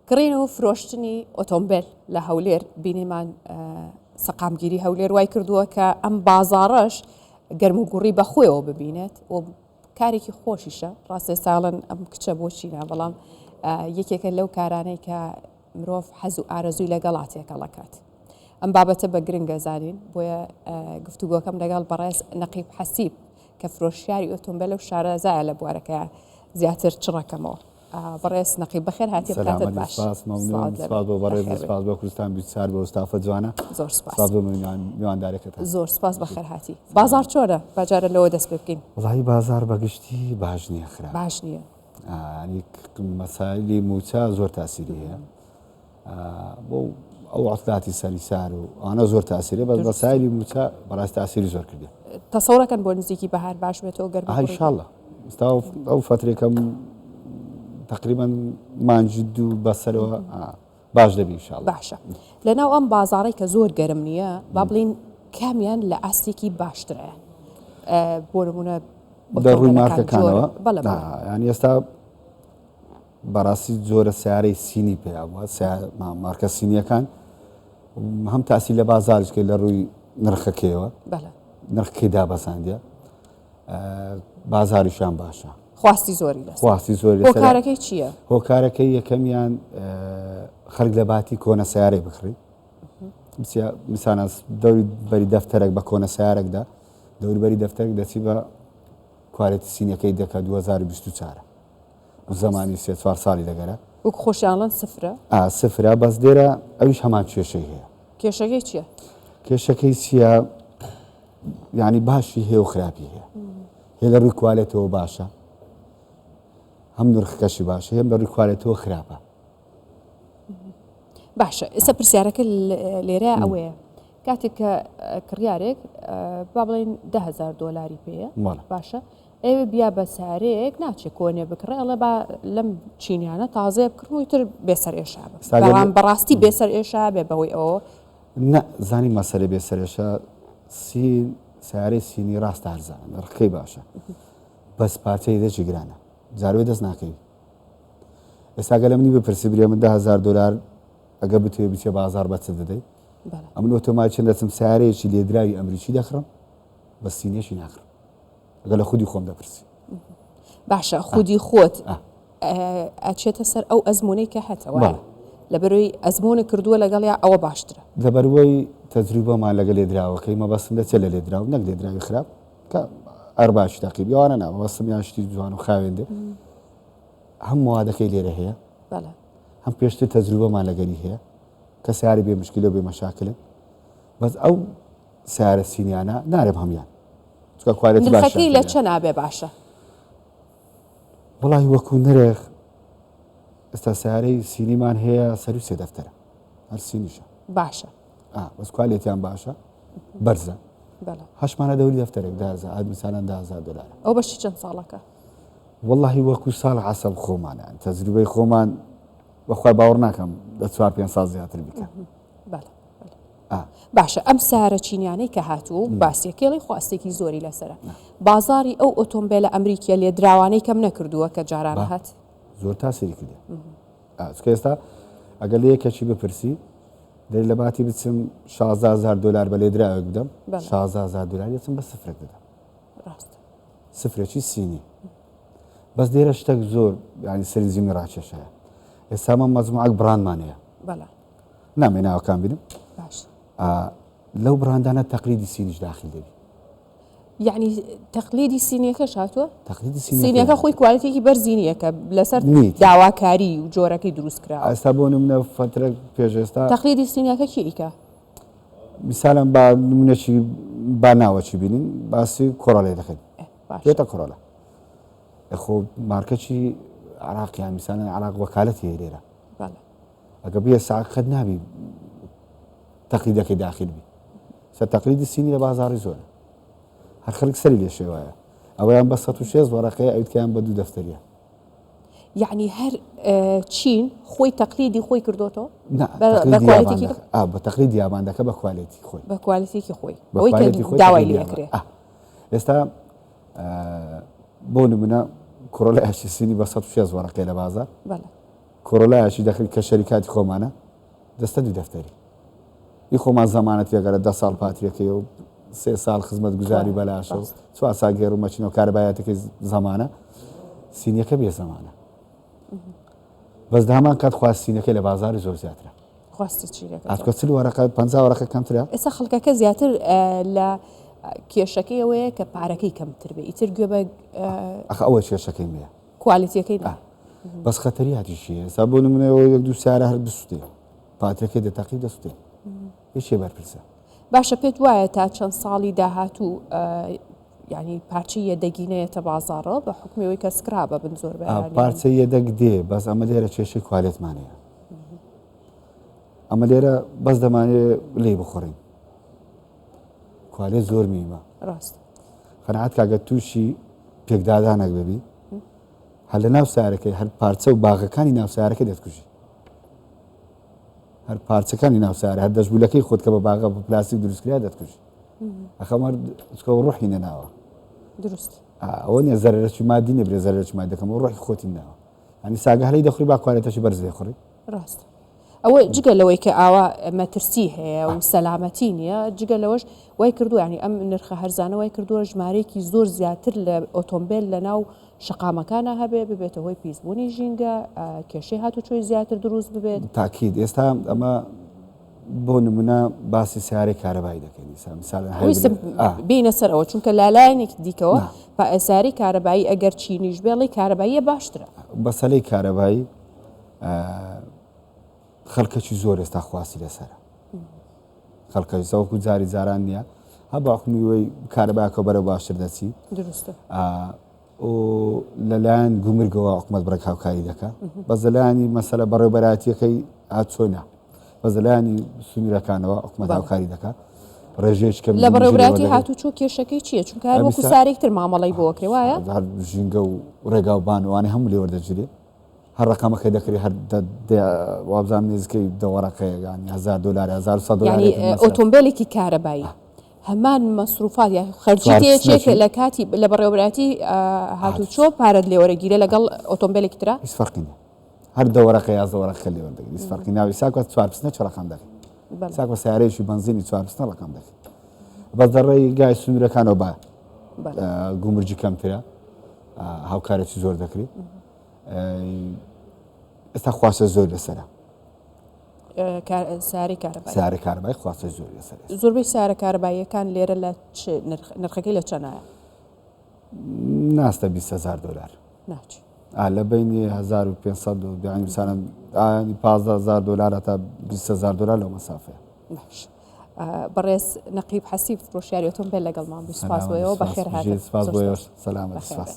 کڕینەوە فرۆشتنی ئۆتۆمبیل لە هەولێر بینێمان سەقامگیری هەولێر وای کردووە کە ئەم بازاڕەش گەرم و گوڕی بەخۆیەوە ببینێت و کارێکی خۆشیشە ڕاستێ ساڵن ئەم کچە بۆچینە بەڵام یەکێکە لەو کارانەی کە مرۆڤ حەز و ئارەزووی لەگەڵا تێکەڵەکات. ئەم بابەتە بە گرنگە زانین بۆیە گفتوگۆکەم لەگەڵ بەڕێز نەقیب حەسیب کە فرۆشیاری ئۆتۆمبیل و شارەزایە لە بوارەکە زیاتر چڕەکەمەوە. بەڕێز نەقیب بەخێر هاتی بکاتت باش. سپاس بۆ بەڕێز سپاس بۆ کوردستان بیسار بۆ ئەستافە جوانە. زۆر سپاس بۆ میواندارێکت. زۆر سپاس بەخێر هاتی. بازار چۆنە؟ بەجارە لەوە دەست پێ بکەین. وڵی بازار بەگشتی باش نییە خراپ. باش نییە. مەسائلی موچە زۆر تاسیری هەیە. بۆ ئەو عەتلاتی سەریسار و ئەوانە زۆر تاسیرێ بەس مەسائلی موچە بەڕاستی تاسیری زۆر کردێ. تەسەوڕەکەن بۆ نزیکی بەهار باش بێتەوە گەرم. ئینشاڵڵا ئێستا ئەو فترێکەم تقریبا مانجد و بەسەرەوە باش دەبی ئینشاڵڵا. باشە لەناو ئەم بازاڕی کە زۆر گەرم نییە با بڵین کامیان لە ئاستێکی باشترە بۆ نمونە دەڕووی مارکەکانەوە ینی ئێستا بەڕاستی زۆرە سیارەی سینی پێیا بووە مارکە سینیەکان هەم تاسی لە بازارشکە لە ڕووی نرخەکەیەوە نرخەکەی دابەساندە بازاریشان باشە. خواستی زۆری لەس. خواستی زۆری هۆکارەکەی چییە؟ هۆکارەکەی یەکەمیان خەڵک لە باتی کۆنە سیارەی بخڕی. میسانە دەوری بەری دەفتەرێک بە کۆنە سیارێکدا دەوری بەری دەفتەرێک دەچی بە کوالێتی سینیەکەی دەکە 2024 زمانی 3-4 ساڵی دەگەرە. وەک خۆشیانڵەن سفرە؟ سفرە بەس دێرە ئەویش هەمان کێشەی هەیە. کێشەکەی چییە؟ کێشەکەی چییە؟ یعنی باشی هەیە و خراپی هەیە. هێ لە ڕووی کوالێتەوە باشە هەم نرخەکەشی باشە هێم لە ڕووی کوالێتەوە خراپە. باشە ئێستا پرسیارەکە لێرە ئەوەیە کاتێک کە کڕیارێک با بڵێن $10,000 پێەیە باشە ئێوە بیا بە سارەیەک ناچێت کۆنێ بکڕێ ئەڵێ با لەم چینیانە تازەیە بکڕموویتر بێسەر ئێشا بەڵام بەڕاستی بێسەر ئێشا بێ بەهۆی ئەوە نە زانی مەسەرە بێسەر ئێشا سیارەی سینی ڕاست هەرزانە نرخەکەی باشە بەس پارچەی دەچی گرانە جاروێ دەست ناکەوی. ئێستا گە لە منی بپرسی برێ من $10,000 ئەگە بتوێ بچێ بازار بەچ دەدەی ئەمن ئۆتۆماتچەند دەچم سیارەیەکی لێدراوی ئەمریکی دەخڕم بە سینیەشی ناخڕم ئەگە لە خودی خۆم دەپرسی. باشە خودی خۆت ئەچێتە سەر ئەو ئەزمونەی کە هەتەوە لەبەرەوەی ئەزمونە کردووە لەگەڵ یا ئەوە باشترە لەبەرەوەی تەجروبەمان لەگە لێدراوەکەی مەبەستم دەچێت لە لێدراو نەک لێدراوی خراپ کە ئەرباش تاقیب یوانە نا مەبەستم یان شتی جوان و خاوێندێ هەم موادەکەی لێرە هەیە هەم پێشتر تەجروبەمان لەگەری هەیە کە سیاری بێ مشکلە بێ مەشاکلن بەس ئەو سیارە سینیانە نارێم هەمیان نرخەکەی لە چەند نابێ باشە؟ وڵی وەکو نرخ ئێستا سیارەی سینیمان هەیە سەر و سێ دەفتەرە هەر سینیشە باشە بەس کوالێتیان باشە بەرزە هەشمانە دەوری دەفتەرێک مثالەن $10,000 ئەو بەشی چەند ساڵەکە؟ وەڵی وەکو ساڵ عەسەب خۆمانیان تەجروبەی خۆمان بەخوای باوەڕ ناکەم لە 4-5 ساڵ زیاتر بیکەم. باشە ئەم سارە چینیانەی کە هاتوو باسیەکەڵی خواستێکی زۆری لەسرە بازاری ئەو ئۆتۆمبیلە ئەمریکیە لێدراوانەی کەم نەکردووە کە جاران هات زۆر تاسیری کردێ. ئێستا ئەگەر لە یەکێکی بپرسی دەی لە باتی بچم $16,000 بە لێدراوێک بدەم $16,000 دەچم بە سفرێک بدەم سفرێکی سینی بەس دێرە شتێک زۆر ینی سەرنجیمی ڕاکێشەیە. ئێستا مە مەجموعەک براندمانەیە نامێناوەکان بینم لەو براندانە تەقلیدی سینیش داخل دەبی یعنی تەقلیدی سینیەکەش هاتووە؟ تەقلیدی سینیەکە خۆی کوالێتێکی بەرزینیە کە لەسەر داواکاری و جۆرەکەی دروست کرا. ئێستا بۆ نمونە فترە پێش ئێستا تەقلیدی سینیەکە کیکە؟ میسالەن با نمونەکی با ناوەچی بینین باسی کۆڕەڵێ دەکەین پێتە کۆڕەڵە خۆ مارکەی عراقیان میسانە عراق وەکالەتی لێرە ئەگە بێ ساقەت نابی تەقلیدەکەی داخل بی سەر تەقلیدی سینی لە بازاڕی زۆرە هەر خەڵک سەری لێ شێوایە ئەوەیان بە 106 وەرەقەیە ئەویتکەیان بە 2 دەفتەریە. یعنی هەر چین خۆی تەقلیدی خۆی کردوتەوە بە تەقلیدی یاباندەکە بە کوالێتی خۆی بە کوالێتێکی خۆی ئەوەی کە داوای لێکرێ. ئێستا بۆ نمونە کۆڕەڵەیەکی سینی بە 106 وەرەقەی لە بازار کۆرۆلایەکی دەکرێت کە شەریکاتی خۆمانە دەستە دوو دەفتەری ی خۆمان زەمانەت ێگەرە 10 ساڵ پاتریەکەی و 3 ساڵ خزمەت گوزاری بەلاشە و 4 سا گێڕومەچینەوە کارەبایەتەکەی زەمانە سینیەکە بێ زەمانە بەس دامان کات خواستینەکەی لە بازاری زۆر زیاترە خواستی چی ئاتکە چل وەرەقە 50 وەرەقە کەمترە ئێستا خەڵکەکە زیاتر لە کێشەکەی ئەوەیە کە پارەکەی کەمتر بێ ئیتر گوێ بە ئەوە کێشەکەی مەیە کوالیتیەکەی دا بەس خەتەری هاتیشیە سا بۆ نمونەوە یەک دوو سیارە هەر دەسووتێ پاترەکەی دەتەقی دەسووتێ هیچێ بەرپرسە باشە پێت وایە تا چەند ساڵی داهاتوو ینی پارچەی یەدەگینەیەتە بازاڕە بە حکومەوەی کە سکرابە بن زۆر بە پارچە یەدەک دێ بەس ئەمە لێرە کێشەی کوالێتمانەیە ئەمە لێرە بەس دەمانێت لێ بخۆڕین کوالێت زۆر میمە ڕاست قەنەعەت کاگە تووشی پێکدادانێک ببی هەر لە ناو سیارەکەی هەر پارچە و باغەکانی ناو سیارەکە دەستکوژی هەر پارچەکانی ناو سیارە هەر دەستبولەکەی خۆت کە بە باغە بە پلاستیک دروستکرا دەستکوژی ئەخەمە ڕوحی نەناوە دروست ئەوە نیە زەرەرەکی مادی نەبرێ زەرەرەکی مادی دەکەم و ڕوحی خۆتی ناوە ئەنی ساگە هەرەی دەخوری با کوالێتەشی بەرز دەخوڕی ڕاست ئەوە جگە لەوەی کە ئاوا مەترسی هەیە و سەلامەتی نییە جگە لەوەش وای کردو ینی ئەم نرخە هەرزانە وای کردووە ژمارەیەکی زۆر زیاتر لە ئۆتۆمبیل لە ناو شقامەکانە هەبێ ببێتە هۆی پیسبوونی ژینگە کێشەی هاتوچۆی زیاتر دروست ببێت تاکید ئێستا ئەمە بۆ نمونە باسی سیارەی کارەبایی دەکەین بینە سەرەوە چونکە لالایەنێکی دیکەوە بە ئەساری کارەبایی ئەگەر چینیش بێڵی کارەباییە باشترە بەسەلەی کارەبایی خەڵکەکی زۆر ئێستا خواسی لەسرە خەڵکەی سەوەکو جاری جاران نییە هە باخمیوەی کارەباکە بەرە باشتر دەچی دروستە لەلایەن گومرگەوە حکومەت بڕێک هاوکاری دەکە بە زەلایانی مەسەلە بەڕێوەبەراتیەکەی هاتچۆنە بە زەلایانی سنوورەکانەوە حکومەت هاوکاری دەکە ڕێژێشکە لە بەڕێوەبراتی هاتوچۆ کێشەکەی چییە چونکە هەر وەکو سارێکتر مامەڵی بۆکرێ وایە ژینگە و ڕێگا و بانوانێ هەموو لێ وەردەگیرێ هەر ڕقەمەکەی دەکری هەر وابزان نزیکەی دەوەڕەکەیگانی $1000 $100 ئۆتۆمبیلێکی کارەبایی هەمان مەسروفات یا خەرجیتەیەکێک لە کاتی لە بەڕێوەبراتی هاتوچۆ پارەت لێوەرەگیرە لەگەڵ ئۆتۆمبیلێکی ترا هیچ فەرقی نییە هەر دەوەڕەکە یا زەوەڕەکە لێوەردەگری هیچ فەرقی ناوی ساکوە 4 پسنە چ ڕقم دەکەی ساکوە سیارەیەکی بەنزینی 4 پسنە ڕقم دەکەی بەس دەڕێی گای سنوورەکانەوە بە گومرجی کەمترە هاوکارێکی زۆر دەکری ئێستا خواستە زۆر لەسەرە ساری کارەبایی سیارە کارەبایی خواستە زۆر لەسەر زۆربەی سارە کارەباییەکان لێرە لە نرخەکەی لە چەنایە ناستە $20,000 ناچی لە بینی 1500 بیانی مثلا $15,000 تا $20,000 لەو مەسافەیە بەڕێز نەقیب حەسیب فرۆشیاری ئۆتۆمبیل لەگەڵمان بوو سپاس بۆیەوە بەخێر هاتن سپاس بۆیەوە سەلامەت سپاس